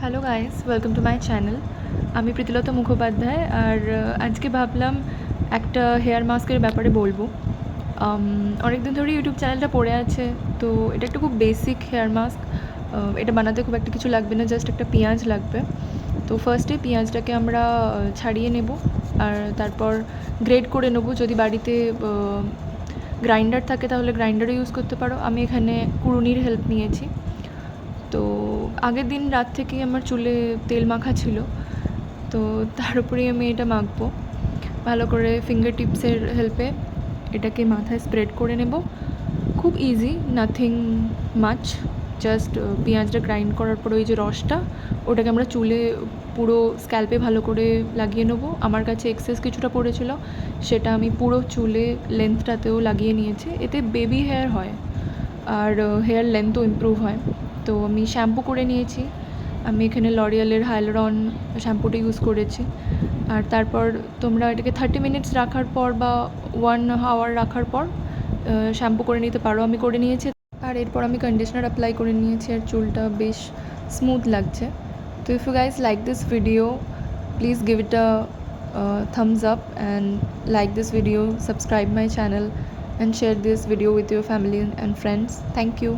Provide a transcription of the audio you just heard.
Hello guys, welcome to my channel. আমি প্রীতিলতা মুখোপাধ্যায়। আর আজকে ভাবলাম একটা হেয়ার মাস্কের ব্যাপারে বলবো। অনেক দিন ধরে ইউটিউব চ্যানেলটা পড়ে আছে, তো এটা একটা খুব বেসিক হেয়ার মাস্ক। এটা বানাতে খুব একটা কিছু লাগবে না, জাস্ট একটা পেঁয়াজ লাগবে। তো ফার্স্টে পেঁয়াজটাকে আমরা ছাড়িয়ে নেব, আর তারপর গ্রেড করে নেব। যদি বাড়িতে গ্রাইন্ডার থাকে তাহলে গ্রাইন্ডারও ইউজ করতে পারো। আমি এখানে কুড়ুনির হেল্প নিয়েছি। তো আগের দিন রাত থেকেই আমার চুলে তেল মাখা ছিল, তো তার উপরেই আমি এটা মাখবো। ভালো করে ফিঙ্গার টিপসের হেল্পে এটাকে মাথায় স্প্রেড করে নেব। খুব ইজি, নাথিং মাচ। জাস্ট পেঁয়াজটা গ্রাইন্ড করার পর ওই যে রসটা, ওটাকে আমরা চুলে পুরো স্ক্যাল্পে ভালো করে লাগিয়ে নেবো। আমার কাছে এক্সেস কিছুটা পড়েছিল, সেটা আমি পুরো চুলে লেন্থটাতেও লাগিয়ে নিয়েছি। এতে বেবি হেয়ার হয় আর হেয়ার লেন্থও ইমপ্রুভ হয়। তো আমি শ্যাম্পু করে নিয়েছি। আমি এখানে লরিয়ালের হাইলোরন শ্যাম্পুটা ইউজ করেছি। আর তারপর তোমরা এটাকে 30 মিনিটস রাখার পর বা 1 আওয়ার রাখার পর শ্যাম্পু করে নিতে পারো। আমি করে নিয়েছি। আর এরপর আমি কন্ডিশনার অ্যাপ্লাই করে নিয়েছি, আর চুলটা বেশ স্মুথ লাগছে। তো if you guys like this video, please give it a thumbs up and like this video, subscribe my channel and share this video with your family and friends. Thank you.